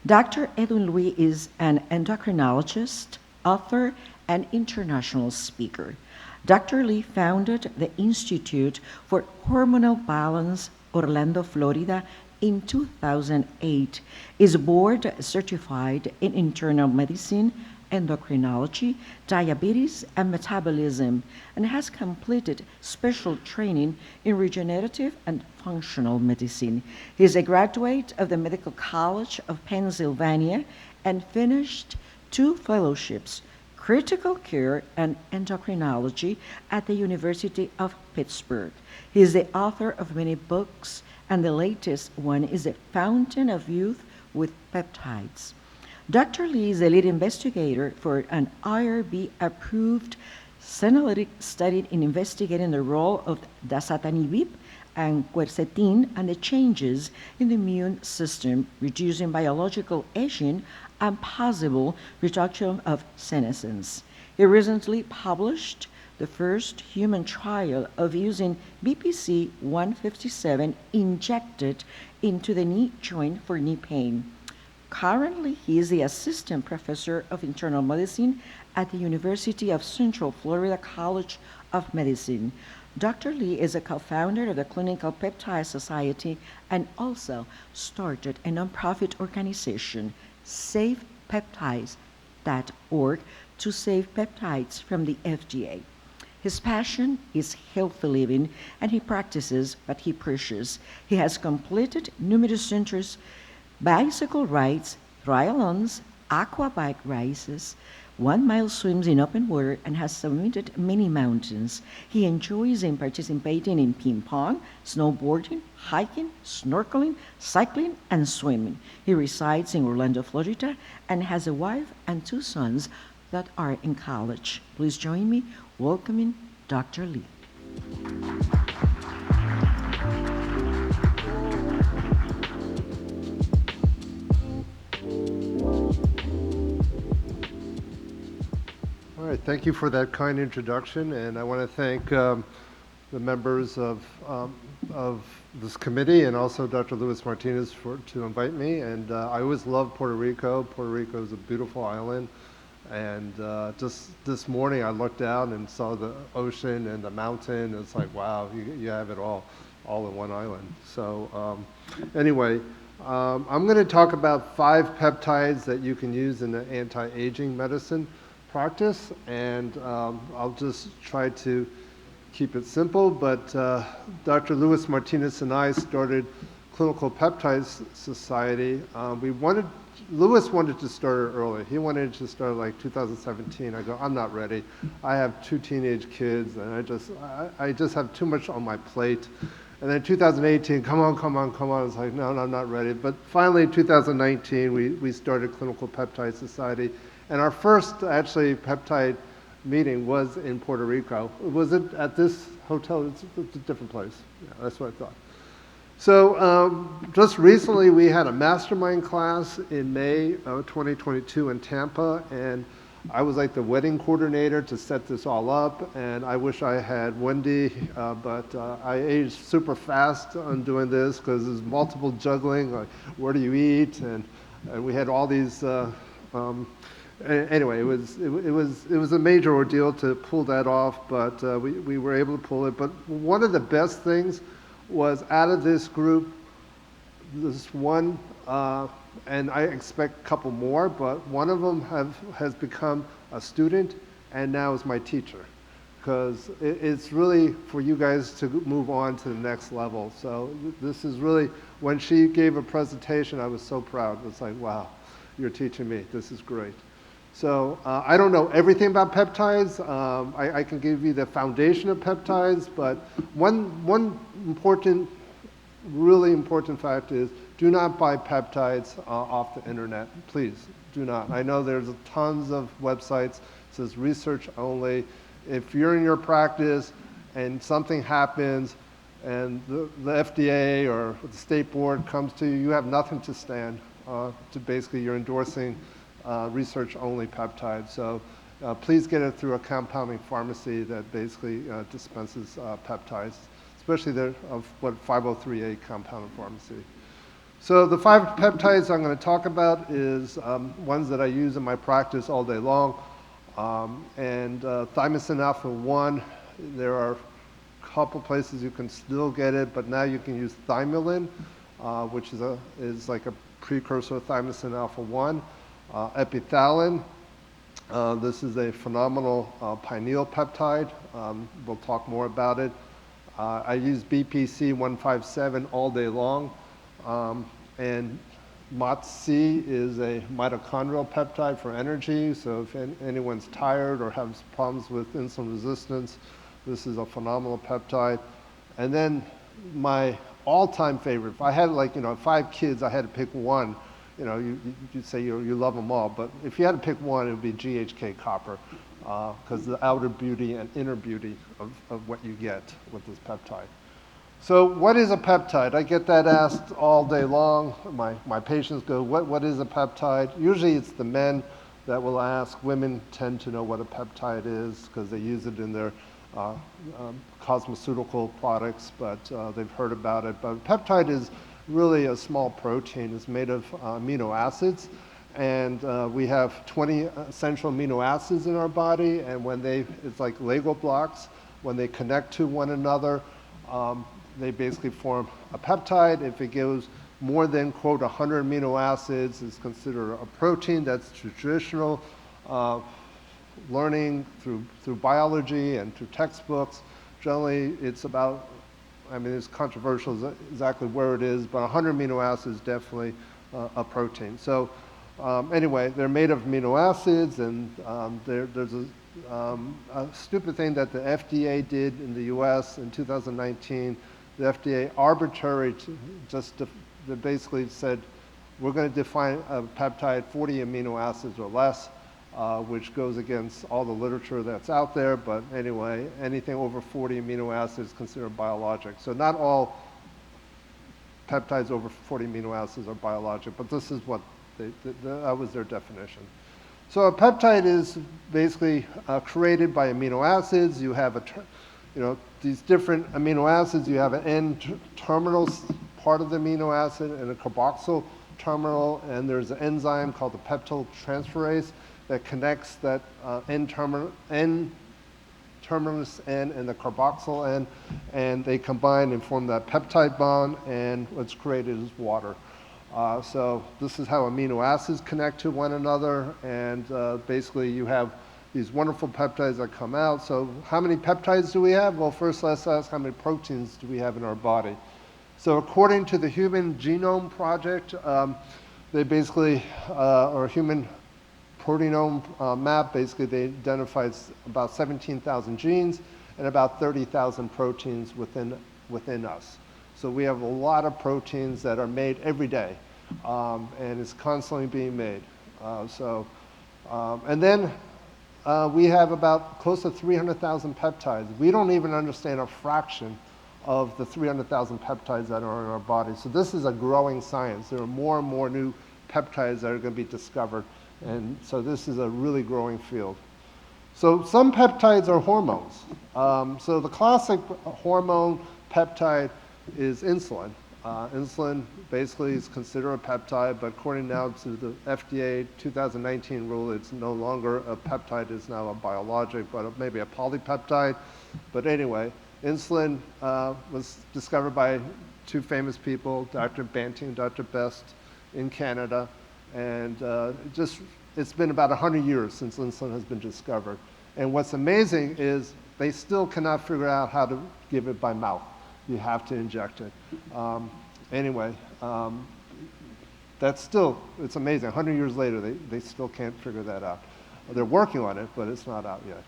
Dr. Edwin Lee is an endocrinologist, author, and international speaker. Dr. Lee founded the Institute for Hormonal Balance, Orlando, Florida, in 2008, is board certified in internal medicine, endocrinology, diabetes, and metabolism, and has completed special training in regenerative and functional medicine. He is a graduate of the Medical College of Pennsylvania and finished 2 fellowships, critical care and endocrinology, at the University of Pittsburgh. He is the author of many books, and the latest one is The Fountain of Youth with Peptides. Dr. Lee is a lead investigator for an IRB-approved senolytic study in investigating the role of dasatinib and quercetin and the changes in the immune system, reducing biological aging and possible reduction of senescence. He recently published the first human trial of using BPC 157 injected into the knee joint for knee pain. Currently, he is the assistant professor of internal medicine at the University of Central Florida College of Medicine. Dr. Lee is a co-founder of the Clinical Peptide Society and also started a nonprofit organization, SavePeptides.org, to save peptides from the FDA. His passion is healthy living, and he practices what he preaches. He has completed numerous centers, bicycle rides, triathlons, aqua bike races, 1-mile swims in open water, and has summited many mountains. He enjoys in participating in ping pong, snowboarding, hiking, snorkeling, cycling, and swimming. He resides in Orlando, Florida, and has a wife and 2 sons that are in college. Please join me welcoming Dr. Lee. All right, thank you for that kind introduction, and I want to thank the members of this committee and also Dr. Luis Martinez to invite me. And I always love Puerto Rico. Puerto Rico is a beautiful island, and just this morning I looked out and saw the ocean and the mountain. It's like, wow, you have it all in one island. So anyway, I'm going to talk about 5 peptides that you can use in the anti-aging medicine practice, and I'll just try to keep it simple, but Dr. Luis Martinez and I started Clinical Peptides Society. Luis wanted to start it early. He wanted to start like 2017. I go, I'm not ready. I have 2 teenage kids, and I just have too much on my plate. And then 2018, come on. It's like, no, I'm not ready. But finally, in 2019, we started Clinical Peptide Society. And our first, actually, peptide meeting was in Puerto Rico. Was it at this hotel? It's a different place. Yeah, that's what I thought. So just recently, we had a mastermind class in May of 2022 in Tampa, and I was like the wedding coordinator to set this all up, and I wish I had Wendy, but I aged super fast on doing this because there's multiple juggling, like where do you eat, and we had all these. Anyway, it was a major ordeal to pull that off, but we were able to pull it. But one of the best things was out of this group, this one, and I expect a couple more, but one of them has become a student and now is my teacher, because it's really for you guys to move on to the next level. So this is really, when she gave a presentation, I was so proud. It's like, wow, you're teaching me. This is great. So I don't know everything about peptides. I can give you the foundation of peptides, but one important, really important fact is do not buy peptides off the internet. Please, do not. I know there's tons of websites that says research only. If you're in your practice and something happens and the FDA or the state board comes to you, you have nothing to stand to basically you're endorsing research-only peptides. So please get it through a compounding pharmacy that basically dispenses peptides, especially of what 503A compounded pharmacy. So the 5 peptides I'm going to talk about is ones that I use in my practice all day long. Thymosin Alpha-1, there are a couple places you can still get it, but now you can use Thymulin, which is like a precursor of Thymosin Alpha-1. Epitalon, this is a phenomenal pineal peptide. We'll talk more about it. I use BPC 157 all day long. And MOTS-C is a mitochondrial peptide for energy. So if anyone's tired or has problems with insulin resistance, this is a phenomenal peptide. And then my all-time favorite, if I had 5 kids, I had to pick one. You'd say you love them all, but if you had to pick one, it would be GHK-copper, because the outer beauty and inner beauty of what you get with this peptide. So what is a peptide? I get that asked all day long. My patients go, what is a peptide? Usually it's the men that will ask. Women tend to know what a peptide is because they use it in their cosmeceutical products, but they've heard about it. But a peptide is really a small protein. It's made of amino acids, and we have 20 essential amino acids in our body, and it's like Lego blocks. When they connect to one another, they basically form a peptide. If it goes more than, quote, 100 amino acids, it's considered a protein. That's traditional learning through biology and through textbooks. Generally, it's about, it's controversial exactly where it is, but 100 amino acids is definitely a protein. So anyway, they're made of amino acids, and there's a stupid thing that the FDA did in the US in 2019. The FDA they basically said, we're going to define a peptide 40 amino acids or less, which goes against all the literature that's out there. But anyway, anything over 40 amino acids is considered biologic. So not all peptides over 40 amino acids are biologic, but this is what that was their definition. So a peptide is basically created by amino acids. You have these different amino acids. You have an N-terminal part of the amino acid and a carboxyl terminal, and there's an enzyme called the peptide transferase that connects that N-terminus N and the carboxyl N, and they combine and form that peptide bond, and what's created is water. So this is how amino acids connect to one another, and basically you have these wonderful peptides that come out. So how many peptides do we have? Well, first let's ask how many proteins do we have in our body. So according to the Human Genome Project, they basically, or Human Proteome Map, basically they identified about 17,000 genes and about 30,000 proteins within us. So we have a lot of proteins that are made every day, and it's constantly being made. And then we have about close to 300,000 peptides. We don't even understand a fraction of the 300,000 peptides that are in our body. So this is a growing science. There are more and more new peptides that are going to be discovered, and so this is a really growing field. So some peptides are hormones. So the classic hormone peptide is insulin. Insulin basically is considered a peptide, but according now to the FDA 2019 rule, it's no longer a peptide, it's now a biologic, but maybe a polypeptide. But anyway, insulin was discovered by 2 famous people, Dr. Banting and Dr. Best in Canada, and it's been about 100 years since insulin has been discovered. And what's amazing is they still cannot figure out how to give it by mouth. You have to inject it. It's amazing. 100 years later, they still can't figure that out. They're working on it, but it's not out yet.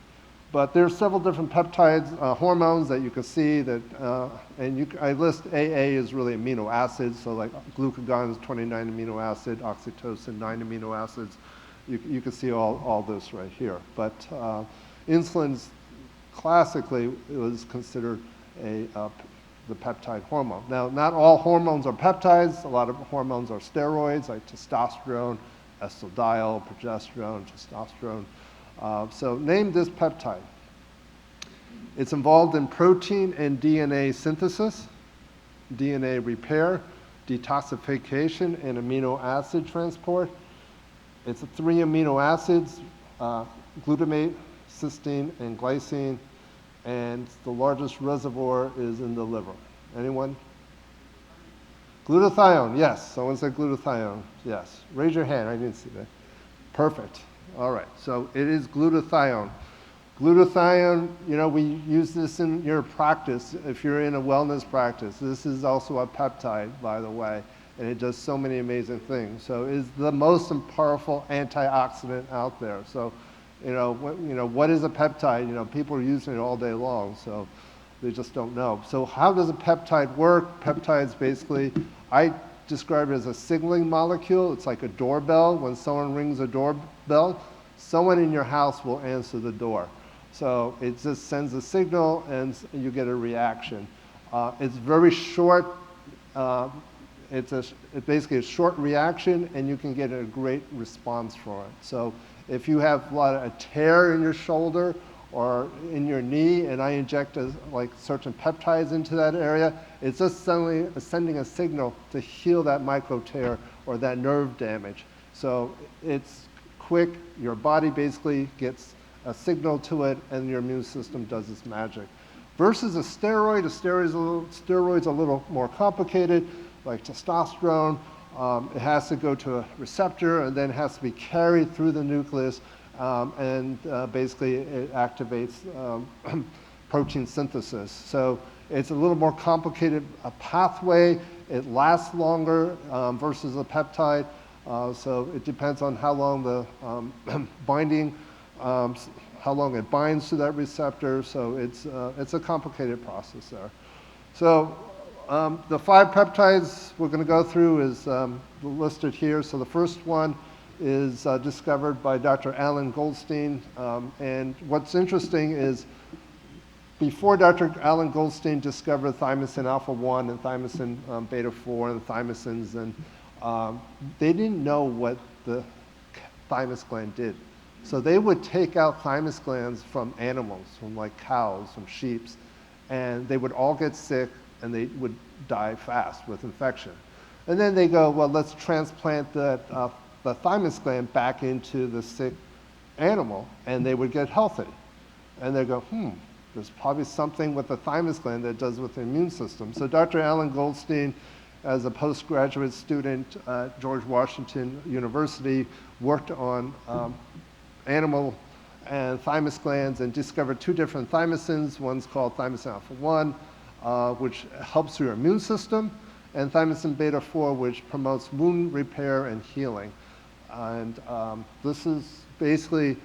But there's several different peptides, hormones that you can see that, I list AA is really amino acids, so like glucagon is 29 amino acid, oxytocin 9 amino acids. You can see all this right here. But insulin's classically, it was considered the peptide hormone. Now, not all hormones are peptides. A lot of hormones are steroids, like testosterone, estradiol, progesterone, testosterone. So name this peptide. It's involved in protein and DNA synthesis, DNA repair, detoxification and amino acid transport. It's 3 amino acids, glutamate, cysteine, and glycine, and the largest reservoir is in the liver. Anyone? Glutathione, yes. Someone said glutathione, yes. Raise your hand, I didn't see that. Perfect. All right, so it is glutathione. Glutathione, we use this in your practice if you're in a wellness practice. This is also a peptide, by the way, and it does so many amazing things. So it's the most powerful antioxidant out there. So, what is a peptide? People are using it all day long, so they just don't know. So how does a peptide work? Peptides basically, I describe it as a signaling molecule. It's like a doorbell. When someone rings a doorbell, someone in your house will answer the door. So it just sends a signal and you get a reaction. It's very short. It's basically a short reaction and you can get a great response from it. So if you have a tear in your shoulder or in your knee and I inject certain peptides into that area, it's just sending a signal to heal that micro tear or that nerve damage. So it's quick, your body basically gets a signal to it and your immune system does its magic. Versus a steroid's a little more complicated, like testosterone. It has to go to a receptor and then has to be carried through the nucleus and basically it activates protein synthesis. So it's a little more complicated pathway. It lasts longer versus a peptide. So it depends on how long the binding, how long it binds to that receptor. So it's a complicated process there. So the 5 peptides we're going to go through is listed here. So the first one is discovered by Dr. Alan Goldstein. And what's interesting is before Dr. Alan Goldstein discovered thymosin alpha-1 and thymosin beta-4 and thymosins, and they didn't know what the thymus gland did. So they would take out thymus glands from animals, from like cows, from sheep, and they would all get sick and they would die fast with infection. And then they go, well, let's transplant the thymus gland back into the sick animal and they would get healthy. And they go, there's probably something with the thymus gland that does with the immune system. So Dr. Alan Goldstein, as a postgraduate student at George Washington University, worked on animal and thymus glands and discovered 2 different thymosins. One's called thymosin alpha-1, which helps your immune system, and thymosin beta-4, which promotes wound repair and healing. And this is basically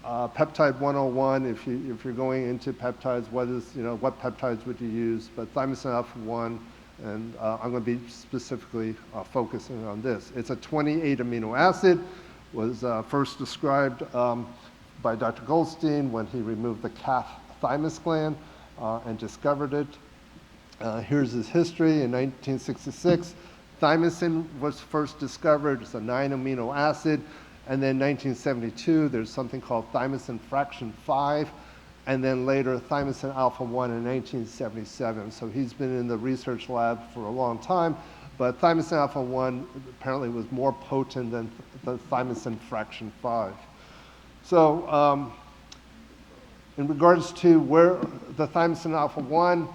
peptide 101. If you're going into peptides, what peptides would you use? But thymosin alpha-1, and I'm going to be specifically focusing on this. It's a 28 amino acid, was first described by Dr. Goldstein when he removed the calf thymus gland and discovered it. Here's his history. In 1966, thymosin was first discovered. It's a 9 amino acid. And then 1972, there's something called thymosin fraction 5. And then later, thymosin alpha-1 in 1977. So he's been in the research lab for a long time. But thymosin alpha-1 apparently was more potent than the thymosin fraction 5. So in regards to where the thymosin alpha-1,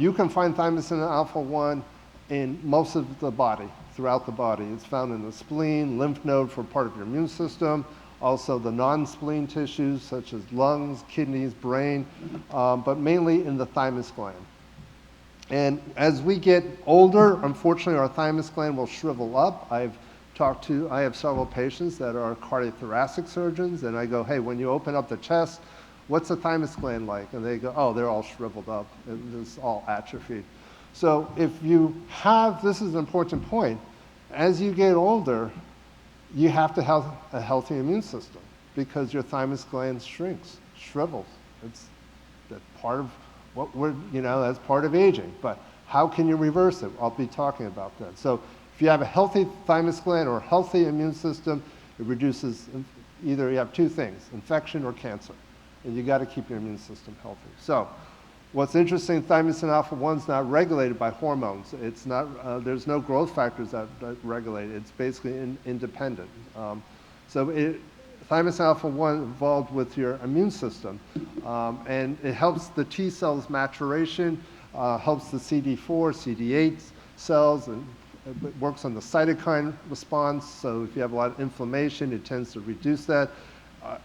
you can find thymosin alpha-1 in most of the body, throughout the body. It's found in the spleen, lymph node for part of your immune system, also the non-spleen tissues such as lungs, kidneys, brain, but mainly in the thymus gland. And as we get older, unfortunately, our thymus gland will shrivel up. I have several patients that are cardiothoracic surgeons, and I go, hey, when you open up the chest, what's the thymus gland like? And they go, oh, they're all shriveled up. It's all atrophied. So if you have, this is an important point, as you get older, you have to have a healthy immune system because your thymus gland shrivels. It's part of what that's part of aging. But how can you reverse it? I'll be talking about that. So if you have a healthy thymus gland or a healthy immune system, it reduces, either you have 2 things, infection or cancer. And you got to keep your immune system healthy. So What's interesting, thymosin alpha-1 is not regulated by hormones. It's not, there's no growth factors that regulate it. It's basically independent. Thymosin alpha-1 involved with your immune system, and it helps the T cells maturation, helps the CD4, CD8 cells, and it works on the cytokine response. So if you have a lot of inflammation, it tends to reduce that.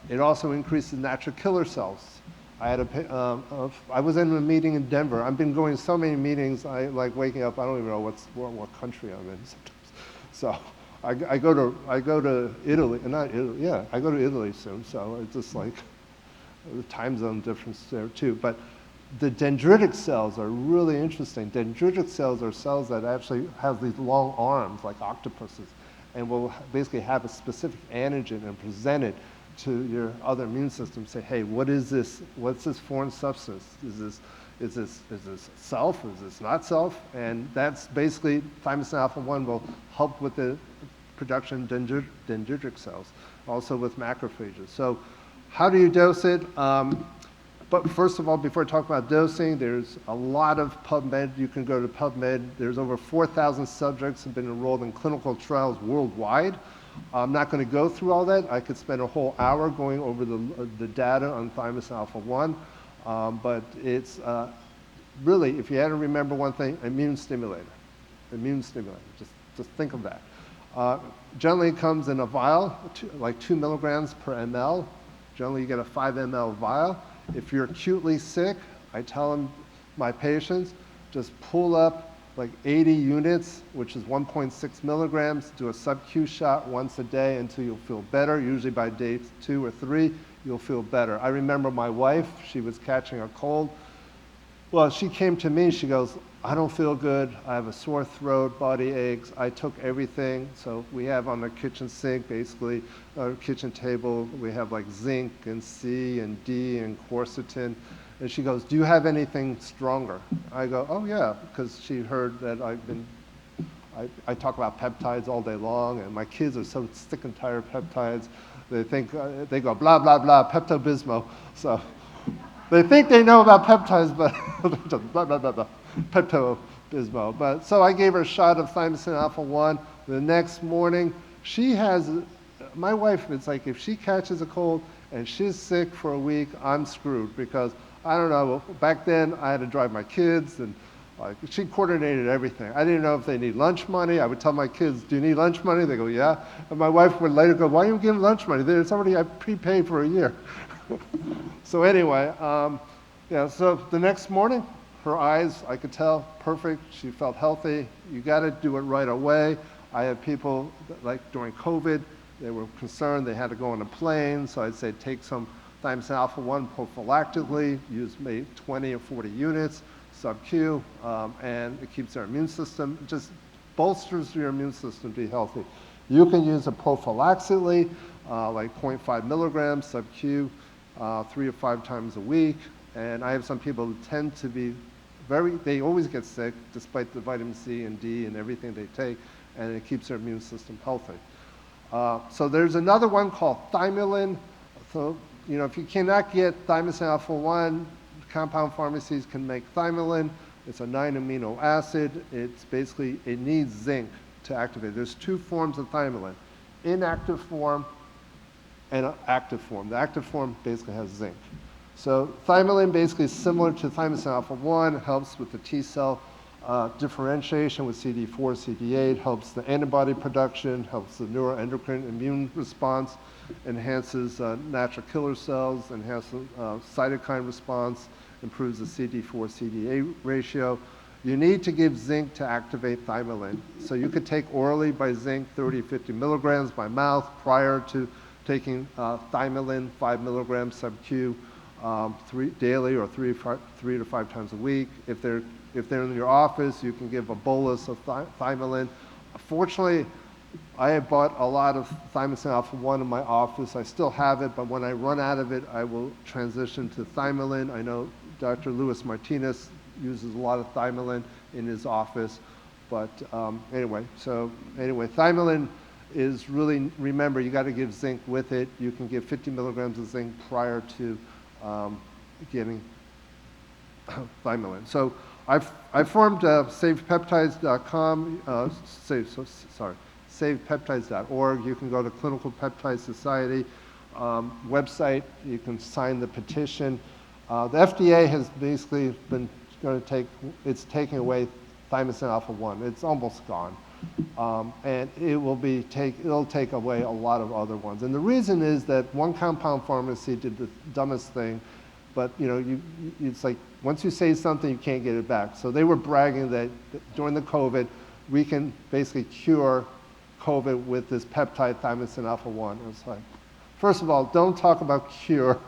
It also increases natural killer cells. I was in a meeting in Denver. I've been going to so many meetings, I like waking up, I don't even know what country I'm in sometimes. So I go to Italy, not Italy, yeah, I go to Italy soon, so it's just like the time zone difference there too. But the dendritic cells are really interesting. Dendritic cells are cells that actually have these long arms like octopuses and will basically have a specific antigen and present it to your other immune system. Say, hey, what is this? What's this foreign substance? Is this self? Is this not self? And that's basically thymosin alpha-1 will help with the production of dendritic cells, also with macrophages. So how do you dose it? But first of all, before I talk about dosing, there's a lot of PubMed. You can go to PubMed. There's over 4,000 subjects have been enrolled in clinical trials worldwide. I'm not going to go through all that. I could spend a whole hour going over the data on thymosin alpha-1, but it's really, if you had to remember one thing, immune stimulator. Immune stimulator. Just think of that. Generally, it comes in a vial, like 2 milligrams per ml. Generally, you get a 5 ml vial. If you're acutely sick, I tell them, my patients, just pull up like 80 units, which is 1.6 milligrams, do a sub-Q shot once a day until you'll feel better. Usually by day 2 or 3, you'll feel better. I remember my wife, she was catching a cold. Well, she came to me, she goes, I don't feel good, I have a sore throat, body aches, I took everything. So we have on the kitchen sink, basically, our kitchen table, we have like zinc and C and D and quercetin. And she goes, do you have anything stronger? I go, oh yeah, because she heard that I talk about peptides all day long, and my kids are so sick and tired of peptides. They think, they go, blah, blah, blah, Pepto-Bismol. So they think they know about peptides, but just blah, blah, blah, blah, Pepto-Bismol. But so I gave her a shot of thymosin alpha-1. The next morning, my wife, it's like if she catches a cold and she's sick for a week, I'm screwed, because I don't know, back then I had to drive my kids, and like she coordinated everything. I didn't know if they need lunch money. I would tell my kids, do you need lunch money? They go, yeah. And my wife would later go, why are you giving lunch money? It's already, I prepaid for a year. So anyway, yeah, so the next morning, her eyes, I could tell, perfect. She felt healthy. You got to do it right away. I had people, like during COVID, they were concerned, they had to go on a plane, so I'd say take some thymosin alpha-1 prophylactically, use maybe 20 or 40 units, sub-Q, and it keeps their immune system, it just bolsters your immune system to be healthy. You can use it prophylaxically, like 0.5 milligrams sub-Q, 3 or 5 times a week, and I have some people who tend to be they always get sick despite the vitamin C and D and everything they take, and it keeps their immune system healthy. So there's another one called Thymulin. So, you know, if you cannot get thymosin alpha-1, compound pharmacies can make Thymulin. It's a 9 amino acid. It's basically, it needs zinc to activate. There's 2 forms of Thymulin, inactive form and active form. The active form basically has zinc. So Thymulin basically is similar to thymosin alpha-1, helps with the T cell differentiation with CD4, CD8, helps the antibody production, helps the neuroendocrine immune response, enhances natural killer cells, enhances cytokine response, improves the CD4, CD8 ratio. You need to give zinc to activate Thymulin. So you could take orally by zinc 30, 50 milligrams by mouth prior to taking Thymulin 5 milligrams sub-Q daily or 3 to 5 times a week. If they're in your office, you can give a bolus of Thymulin. Fortunately, I have bought a lot of thymosin alpha-1 in my office. I still have it, but when I run out of it, I will transition to Thymulin. I know Dr. Luis Martinez uses a lot of Thymulin in his office. But anyway, Thymulin is really, remember, you got to give zinc with it. You can give 50 milligrams of zinc prior to getting Thymulin. So I formed savepeptides.com, savepeptides.org. You can go to Clinical Peptide Society website. You can sign the petition. The FDA has basically been going to it's taking away Thymosin Alpha-1. It's almost gone. And it'll take away a lot of other ones. And the reason is that one compound pharmacy did the dumbest thing, but it's like once you say something, you can't get it back. So they were bragging that during the COVID, we can basically cure COVID with this peptide Thymosin Alpha-1. It's like, first of all, don't talk about cure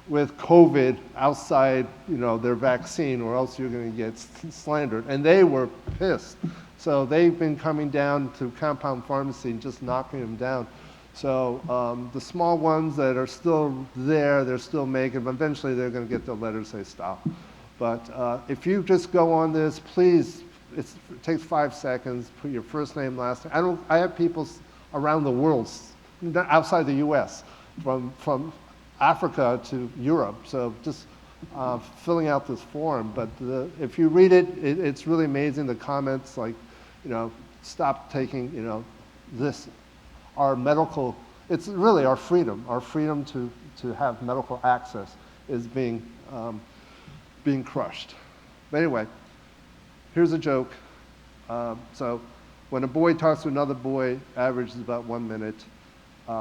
with COVID outside, their vaccine, or else you're going to get slandered. And they were pissed. So they've been coming down to compound pharmacy and just knocking them down. So the small ones that are still there, they're still making, but eventually they're going to get the letter say stop. But if you just go on this, please, it takes 5 seconds, put your first name, last name. I have people around the world, outside the US, from Africa to Europe, so just filling out this form. But if you read it, it's really amazing. The comments like, stop taking, this, our medical, it's really our freedom to have medical access is being crushed. But anyway, here's a joke. So when a boy talks to another boy, average is about 1 minute.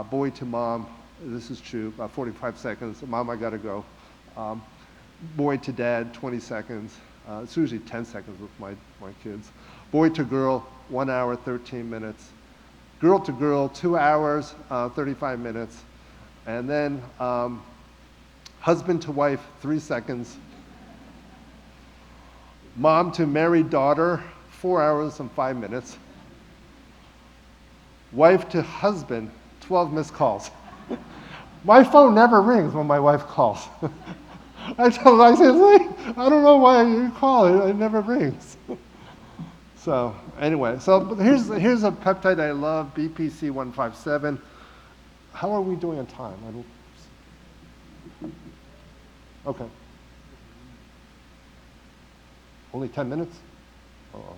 Boy to mom, this is true, about 45 seconds. Mom, I gotta go. Boy to dad, 20 seconds. It's usually 10 seconds with my kids. Boy to girl, 1 hour, 13 minutes. Girl to girl, 2 hours, 35 minutes. And then husband to wife, 3 seconds. Mom to married daughter, 4 hours and 5 minutes. Wife to husband, 12 missed calls. My phone never rings when my wife calls. I tell her, I say, Lee, I don't know why you call, it never rings. So anyway, so here's a peptide I love, BPC-157. How are we doing on time? Okay. Only 10 minutes? Uh-oh.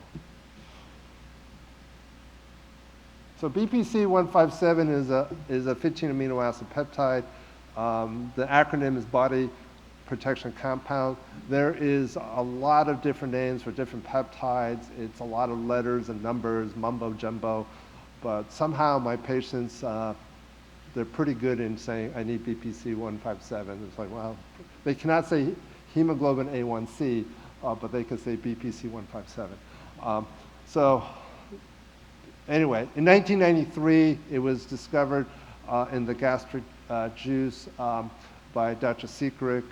So BPC-157 is a 15 amino acid peptide. The acronym is body protection compound. There is a lot of different names for different peptides. It's a lot of letters and numbers, mumbo jumbo. But somehow my patients, they're pretty good in saying, I need BPC-157. It's like, well, they cannot say hemoglobin A1C, but they can say BPC-157. So anyway, in 1993, it was discovered in the gastric juice by Dr. Sikric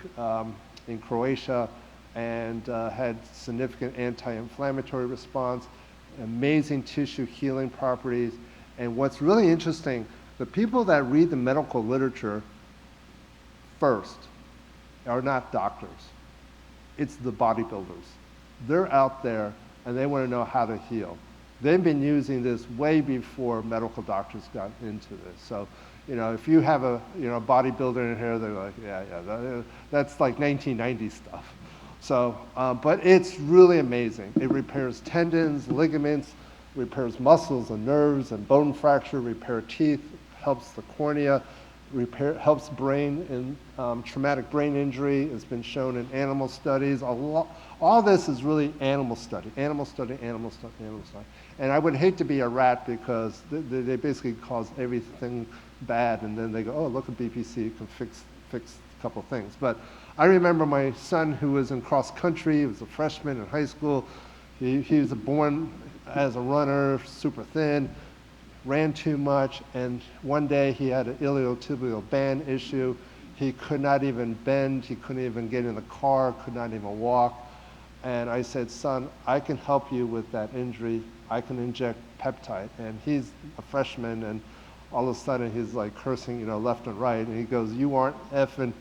in Croatia, and had significant anti-inflammatory response, amazing tissue healing properties. And what's really interesting, the people that read the medical literature first are not doctors. It's the bodybuilders. They're out there and they want to know how to heal. They've been using this way before medical doctors got into this. So, if you have a bodybuilder in here, they're like, yeah, that's like 1990 stuff. So, but it's really amazing. It repairs tendons, ligaments, repairs muscles and nerves and bone fracture, repair teeth, helps the cornea, helps brain in traumatic brain injury. It's been shown in animal studies. All this is really animal study. And I would hate to be a rat because they basically cause everything bad, and then they go, oh, look at BPC, you can fix a couple things. But I remember my son who was in cross country, he was a freshman in high school. He was born as a runner, super thin, ran too much, and one day he had an iliotibial band issue. He could not even bend, he couldn't even get in the car, could not even walk. And I said, son, I can help you with that injury. I can inject peptide. And he's a freshman, and all of a sudden he's like cursing, left and right. And he goes, you aren't effing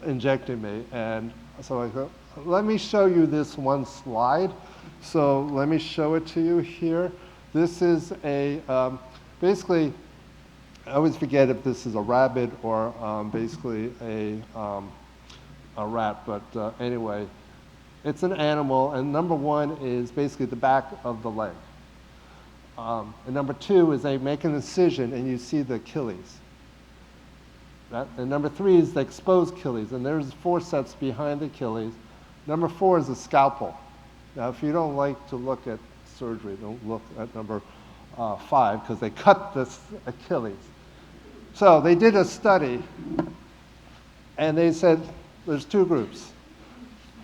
injecting me. And so I go, let me show you this one slide. So let me show it to you here. This is basically, I always forget if this is a rabbit or basically a rat, but anyway, It's an animal, and number 1 is basically the back of the leg. And number 2 is they make an incision, and you see the Achilles. And number 3 is the exposed Achilles, and there's forceps behind the Achilles. Number 4 is a scalpel. Now, if you don't like to look at surgery, don't look at number 5, because they cut this Achilles. So they did a study, and they said there's 2 groups,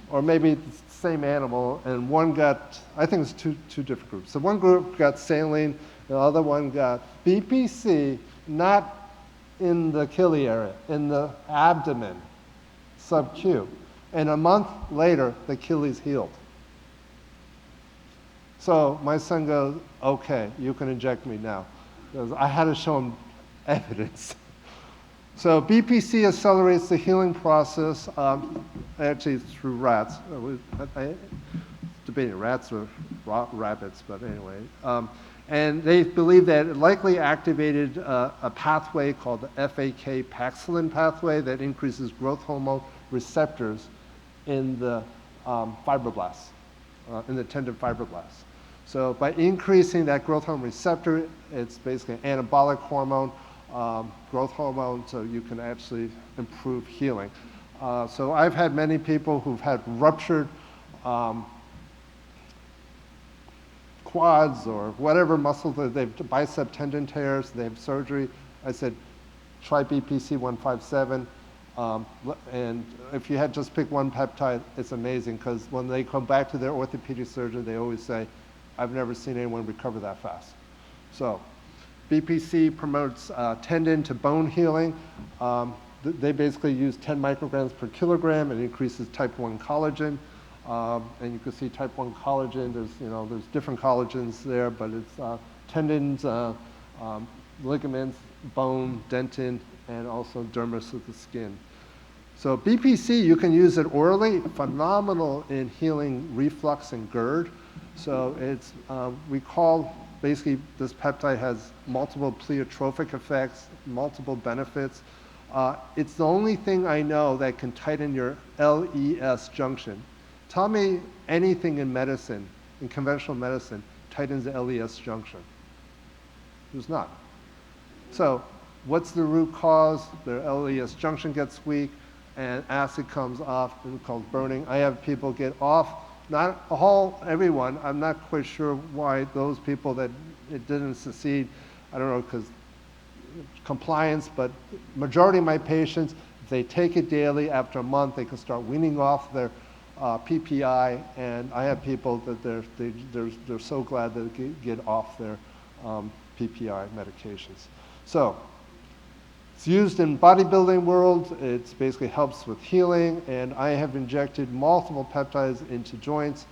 or maybe it's the same animal, and one got, I think it's two different groups. So one group got saline, the other one got BPC, not in the Achilles area, in the abdomen, sub-Q. And a month later, the Achilles healed. So my son goes, okay, you can inject me now. Because I had to show him evidence. So BPC accelerates the healing process, actually through rats. I debating rats or rabbits, but anyway. And they believe that it likely activated a pathway called the FAK Paxilin pathway that increases growth hormone receptors in the fibroblasts, in the tendon fibroblasts. So by increasing that growth hormone receptor, it's basically an anabolic hormone, growth hormone, so you can actually improve healing. So I've had many people who've had ruptured quads or whatever muscles, they've bicep tendon tears, they have surgery. I said, try BPC 157. And if you had just picked one peptide, it's amazing, because when they come back to their orthopedic surgeon, they always say, I've never seen anyone recover that fast. So BPC promotes tendon to bone healing. They basically use 10 micrograms per kilogram. It increases type 1 collagen. And you can see type 1 collagen, there's different collagens there, but it's tendons, ligaments, bone, dentin, and also dermis of the skin. So BPC, you can use it orally, phenomenal in healing reflux and GERD. So it's, we call, basically this peptide has multiple pleiotropic effects, multiple benefits. It's the only thing I know that can tighten your LES junction. Tell me anything in medicine, in conventional medicine, tightens the LES junction. There's not. So what's the root cause? Their LES junction gets weak and acid comes off, and it's called burning. I have people get off, not everyone. I'm not quite sure why those people that it didn't succeed, I don't know, because compliance, but majority of my patients, if they take it daily, after a month, they can start weaning off their PPI, and I have people that they're so glad that they get off their PPI medications. So it's used in bodybuilding world. It basically helps with healing, and I have injected multiple peptides into joints.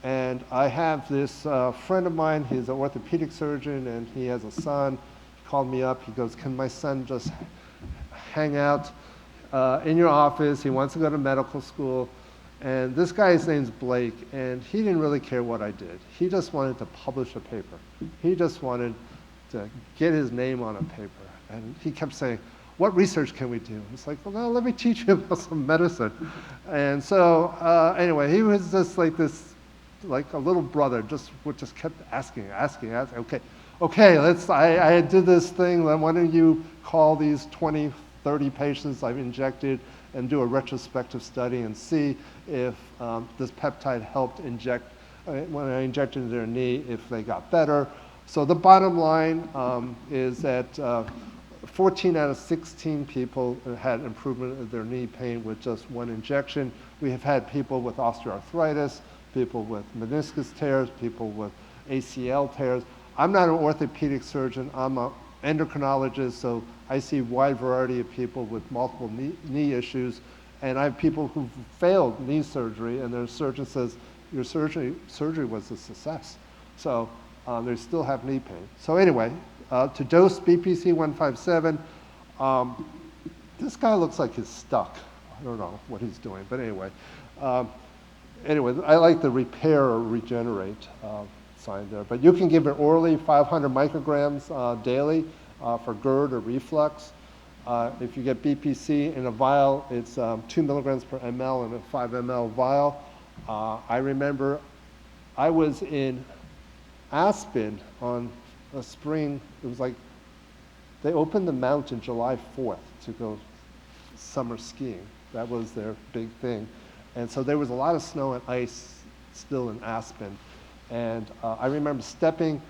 And I have this friend of mine, he's an orthopedic surgeon, and he has a son. He called me up, he goes, can my son just hang out in your office? He wants to go to medical school. And this guy's name's Blake, and he didn't really care what I did. He just wanted to publish a paper. He just wanted to get his name on a paper. And he kept saying, what research can we do? It's like, well, no, let me teach you about some medicine. And so anyway, he was just like this, like a little brother, just kept asking. Okay, I did this thing, then why don't you call these 20, 30 patients I've injected and do a retrospective study and see if this peptide helped inject, when I injected into their knee, if they got better. So the bottom line is that 14 out of 16 people had improvement of their knee pain with just one injection. We have had people with osteoarthritis, people with meniscus tears, people with ACL tears. I'm not an orthopedic surgeon, I'm an endocrinologist, so I see a wide variety of people with multiple knee issues, and I have people who've failed knee surgery, and their surgeon says, your surgery was a success. So they still have knee pain. So anyway, to dose BPC 157, this guy looks like he's stuck. I don't know what he's doing, but anyway. Anyway, I like the repair or regenerate sign there. But you can give it orally, 500 micrograms daily for GERD or reflux. If you get BPC in a vial, it's 2 milligrams per ml in a 5 ml vial. I remember I was in Aspen on a spring, it was like, they opened the mountain July 4th to go summer skiing. That was their big thing. And so there was a lot of snow and ice still in Aspen. And I remember stepping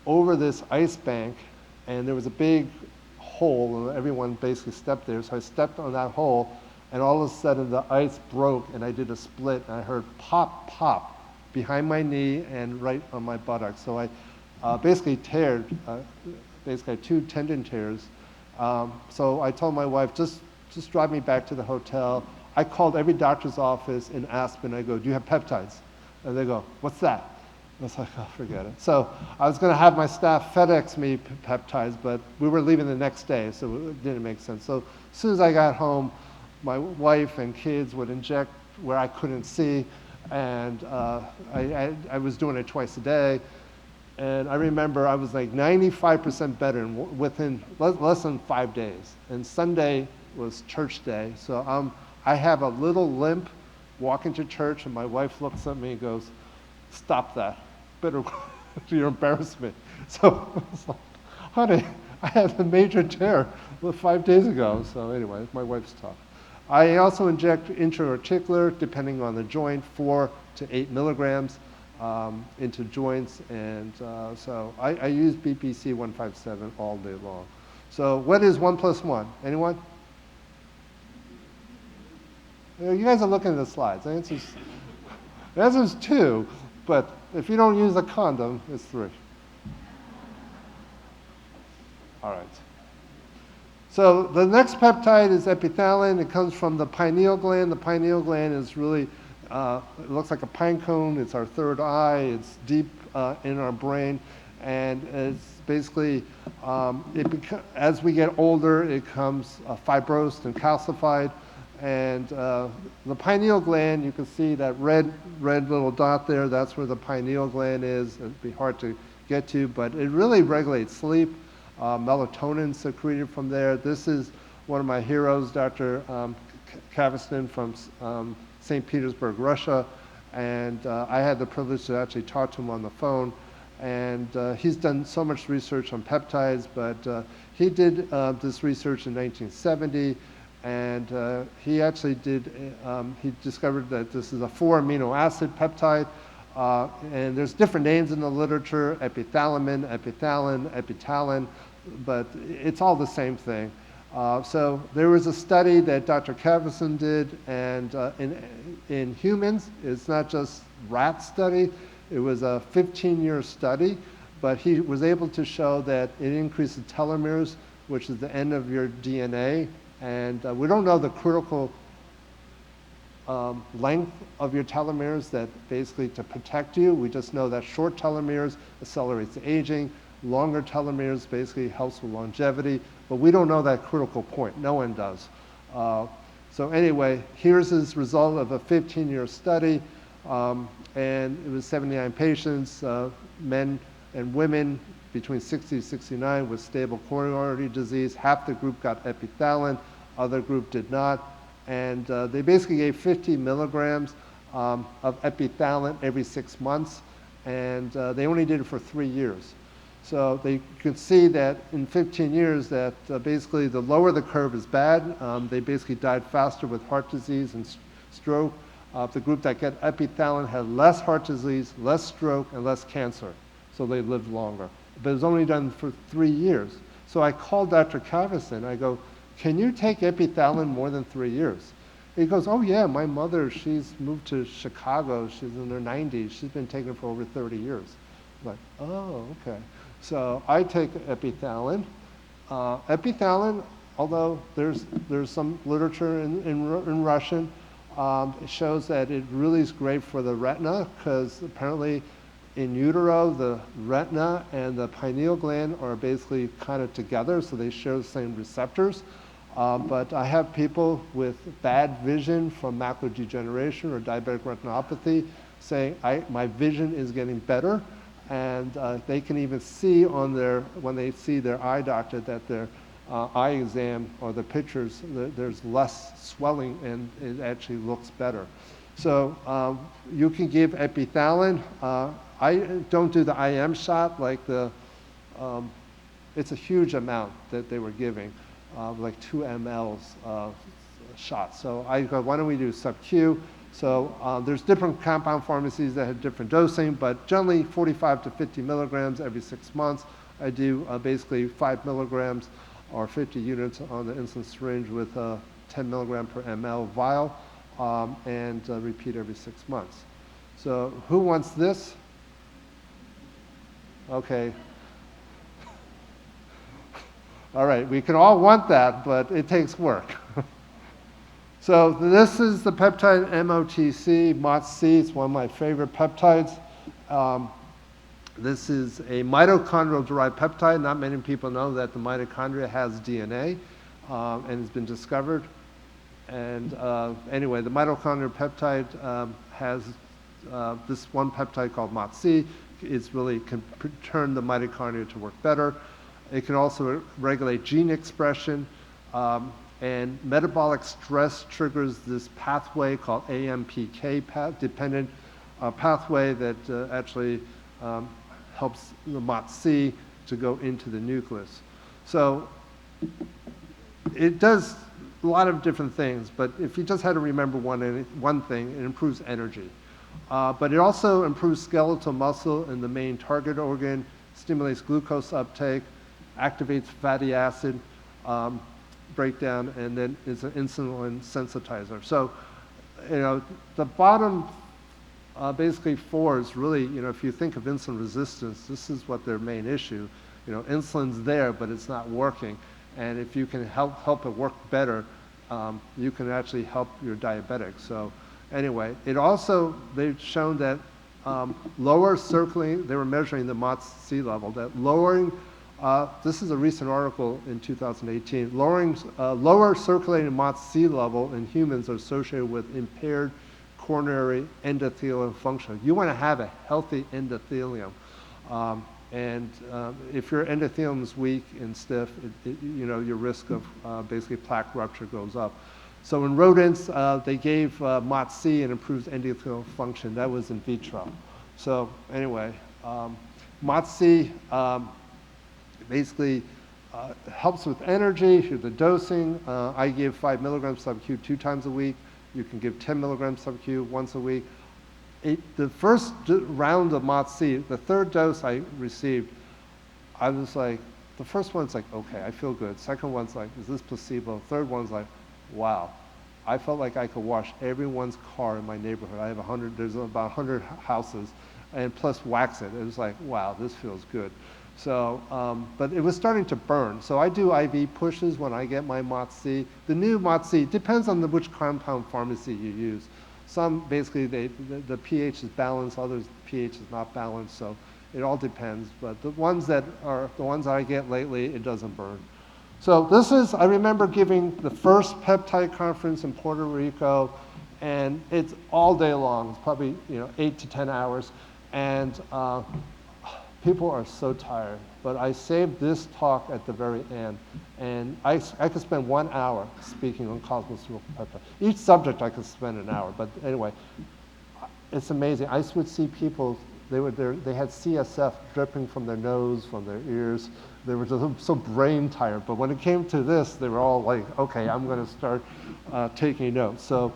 over this ice bank, and there was a big hole, and everyone basically stepped there. So I stepped on that hole, and all of a sudden the ice broke, and I did a split, and I heard pop, pop behind my knee and right on my buttock. So I basically teared, basically 2 tendon tears. So I told my wife, just drive me back to the hotel. I called every doctor's office in Aspen. I go, do you have peptides? And they go, what's that? I was like, oh, forget it. So I was going to have my staff FedEx me peptides, but we were leaving the next day, so it didn't make sense. So as soon as I got home, my wife and kids would inject where I couldn't see, and I was doing it twice a day. And I remember I was like 95% better within less than 5 days. And Sunday was church day, so I have a little limp walking to church, and my wife looks at me and goes, stop that. Better, you embarrass me. So I was like, honey, I had a major tear 5 days ago. So anyway, my wife's tough. I also inject intra-articular, depending on the joint, 4 to 8 milligrams into joints. And so I use BPC 157 all day long. So what is 1 + 1? Anyone? You guys are looking at the slides. The answer's 2, but if you don't use a condom, it's 3. All right. So the next peptide is epithalin. It comes from the pineal gland. The pineal gland is really, it looks like a pine cone. It's our third eye. It's deep in our brain. And it's basically, as we get older, it becomes fibrosed and calcified. And the pineal gland, you can see that red little dot there. That's where the pineal gland is. It'd be hard to get to, but it really regulates sleep. Melatonin secreted from there. This is one of my heroes, Dr. Kavestin from St. Petersburg, Russia. And I had the privilege to actually talk to him on the phone. And he's done so much research on peptides, but he did this research in 1970. And he actually he discovered that this is a 4 amino acid peptide. And there's different names in the literature, epithalamine, epithalin, epitalin, but it's all the same thing. So there was a study that Dr. Kavestin did, and in humans, it's not just rat study, it was a 15-year study, but he was able to show that it increases telomeres, which is the end of your DNA, and we don't know the critical length of your telomeres that basically to protect you. We just know that short telomeres accelerates aging, longer telomeres basically helps with longevity, but we don't know that critical point. No one does. So anyway, here's his result of a 15-year study, and it was 79 patients, men and women between 60 and 69 with stable coronary artery disease. Half the group got epithalin, other group did not. And they basically gave 50 milligrams of epithalin every 6 months, and they only did it for 3 years. So they could see that in 15 years that basically the lower the curve is bad. They basically died faster with heart disease and stroke. The group that got epithalin had less heart disease, less stroke, and less cancer. So they lived longer. But it was only done for 3 years. So I called Dr. Kavestin. I go, can you take epithalin more than 3 years? He goes, oh yeah, my mother, she's moved to Chicago. She's in her 90s. She's been taking it for over 30 years. I'm like, oh, okay. So I take epithalin. Epithalin, although there's some literature in Russian, it shows that it really is great for the retina, because apparently in utero, the retina and the pineal gland are basically kind of together, so they share the same receptors. But I have people with bad vision from macular degeneration or diabetic retinopathy saying, my vision is getting better, and they can even see on when they see their eye doctor that their eye exam or the pictures, there's less swelling and it actually looks better. So you can give Epitalon. I don't do the IM shot like it's a huge amount that they were giving, like 2 mLs shot. So I go, why don't we do sub-Q? So there's different compound pharmacies that have different dosing, but generally 45 to 50 milligrams every 6 months. I do basically 5 milligrams or 50 units on the insulin syringe with 10 milligram per ml vial, and repeat every 6 months. So who wants this? Okay. All right, we can all want that, but it takes work. So this is the peptide MOTS-C, MOTS-C. It's one of my favorite peptides. This is a mitochondrial-derived peptide. Not many people know that the mitochondria has DNA, and has been discovered. And anyway, the mitochondrial peptide has this one peptide called MOTS-C. It's really can turn the mitochondria to work better. It can also regulate gene expression, and metabolic stress triggers this pathway called AMPK dependent pathway that actually helps the MOTS-C to go into the nucleus. So it does a lot of different things, but if you just had to remember one thing, it improves energy. But it also improves skeletal muscle in the main target organ, stimulates glucose uptake, activates fatty acid breakdown, and then is an insulin sensitizer. So, you know, the bottom basically 4 is really, you know, if you think of insulin resistance, this is what their main issue. You know, insulin's there, but it's not working. And if you can help it work better, you can actually help your diabetics. So anyway, it also, they've shown that lower circulating, they were measuring the MOTS-C level, that lowering, this is a recent article in 2018, lower circulating MOTS-C level in humans are associated with impaired coronary endothelial function. You want to have a healthy endothelium. And if your endothelium is weak and stiff, you know, your risk of basically plaque rupture goes up. So in rodents, they gave MOTS-C and improves endothelial function. That was in vitro. So anyway, MOTS-C basically helps with energy, the dosing. I give 5 milligrams sub-Q 2 times a week. You can give 10 milligrams sub-Q once a week. The first round of MOTS-C, the 3rd dose I received, I was like, the first one's like, okay, I feel good. Second one's like, is this placebo? Third one's like, wow. I felt like I could wash everyone's car in my neighborhood. I have 100, there's about 100 houses, and plus wax it. It was like, wow, this feels good. So, but it was starting to burn. So I do IV pushes when I get my MOTS-C. The new MOTS-C depends on which compound pharmacy you use. Some basically the pH is balanced, others pH is not balanced, so it all depends. But the ones that I get lately, it doesn't burn. So this is, I remember giving the first peptide conference in Puerto Rico, and it's all day long. It's probably 8 to 10 hours, and people are so tired. But I saved this talk at the very end, and I could spend 1 hour speaking on cosmological peptide. Each subject I could spend an hour, but anyway, it's amazing. I would see people, they had CSF dripping from their nose, from their ears. They were just so brain tired. But when it came to this, they were all like, okay, I'm going to start taking notes. So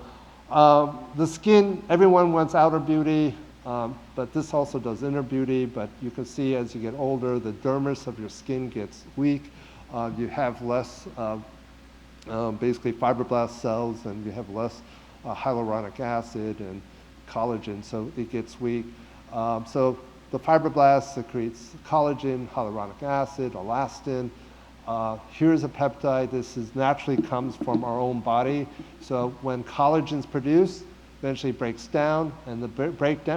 the skin, everyone wants outer beauty, but this also does inner beauty. But you can see as you get older, the dermis of your skin gets weak. You have less basically fibroblast cells, and you have less hyaluronic acid and collagen, so it gets weak. So the fibroblast secretes collagen, hyaluronic acid, elastin. Here's a peptide. This naturally comes from our own body. So when collagen's produced, eventually breaks down, and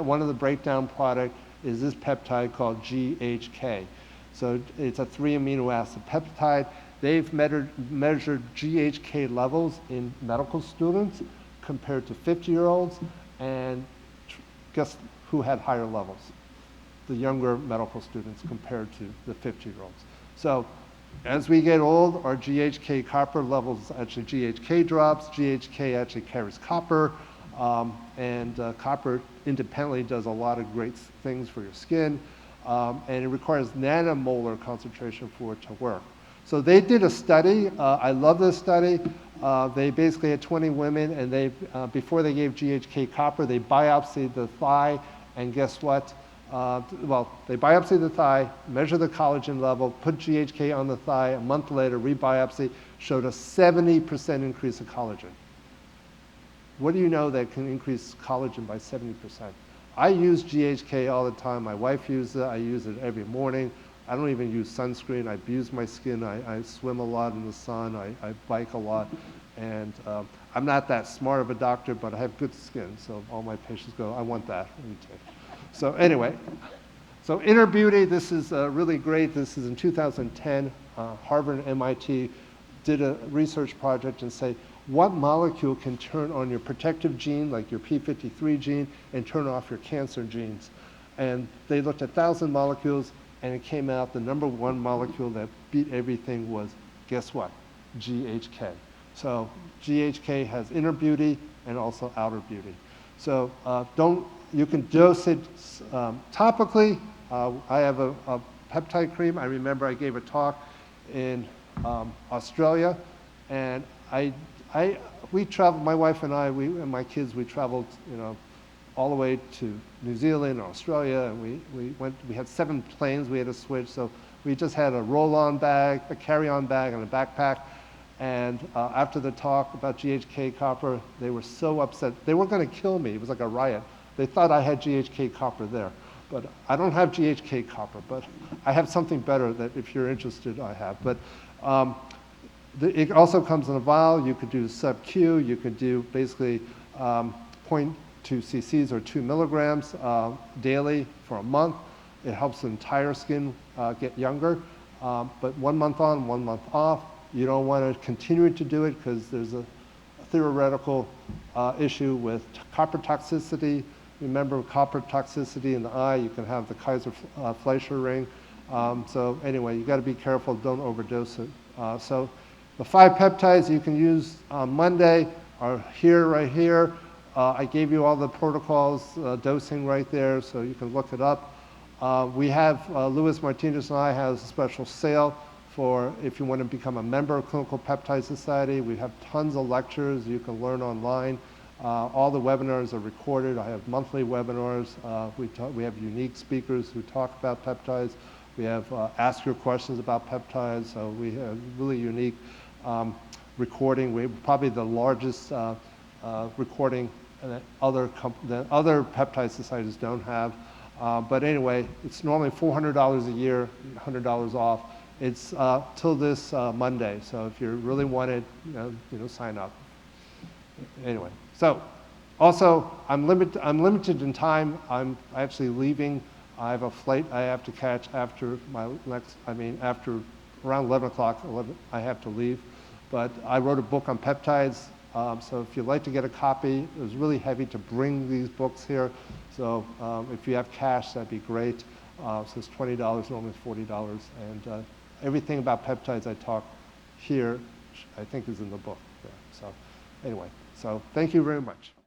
one of the breakdown product is this peptide called GHK. So it's a 3 amino acid peptide. They've measured GHK levels in medical students compared to 50-year-olds, and guess who had higher levels? The younger medical students compared to the 50-year-olds. So as we get old, our GHK copper levels, actually GHK drops. GHK actually carries copper. Copper independently does a lot of great things for your skin, and it requires nanomolar concentration for it to work. So they did a study. I love this study. They basically had 20 women, and before they gave GHK copper, they biopsied the thigh, and guess what? They biopsied the thigh, measured the collagen level, put GHK on the thigh. A month later, rebiopsy showed a 70% increase of collagen. What do you know that can increase collagen by 70%? I use GHK all the time. My wife uses it. I use it every morning. I don't even use sunscreen. I abuse my skin. I swim a lot in the sun. I bike a lot. And I'm not that smart of a doctor, but I have good skin. So all my patients go, I want that. So anyway, so Inner Beauty, this is really great. This is in 2010. Harvard and MIT did a research project and say, what molecule can turn on your protective gene, like your p53 gene, and turn off your cancer genes? And they looked at 1,000 molecules, and it came out the #1 molecule that beat everything was, guess what? GHK. So GHK has inner beauty and also outer beauty. So you can dose it topically. I have a peptide cream. I remember I gave a talk in Australia, and we traveled, my wife and I, and my kids, we traveled, all the way to New Zealand or Australia, and we had 7 planes we had to switch, so we just had a roll-on bag, a carry-on bag, and a backpack. And after the talk about GHK copper, they were so upset. They were going to kill me. It was like a riot. They thought I had GHK copper there. But I don't have GHK copper, but I have something better that if you're interested, I have. But it also comes in a vial. You could do sub-Q. You could do basically 0.2 cc's or 2 milligrams daily for a month. It helps the entire skin get younger. But 1 month on, 1 month off. You don't want to continue to do it because there's a theoretical issue with copper toxicity. Remember, copper toxicity in the eye, you can have the Kaiser-Fleischer ring. So anyway, you got to be careful, don't overdose it. So the 5 peptides you can use on Monday are here, right here. I gave you all the protocols, dosing right there, so you can look it up. We have, Luis Martinez and I have a special sale for if you want to become a member of Clinical Peptide Society. We have tons of lectures you can learn online. All the webinars are recorded. I have monthly webinars. We have unique speakers who talk about peptides. We have ask your questions about peptides. So we have really unique recording. We're probably the largest recording that other peptide societies don't have. But anyway, it's normally $400 a year, $100 off. It's till this Monday. So if you really want it, sign up. Anyway, so also I'm limited in time. I'm actually leaving. I have a flight I have to catch after after around 11 o'clock. I have to leave. But I wrote a book on peptides. So if you'd like to get a copy, it was really heavy to bring these books here. So if you have cash, that'd be great. So it's $20, normally it's $40. And everything about peptides I talk here, I think is in the book there. So anyway, so thank you very much.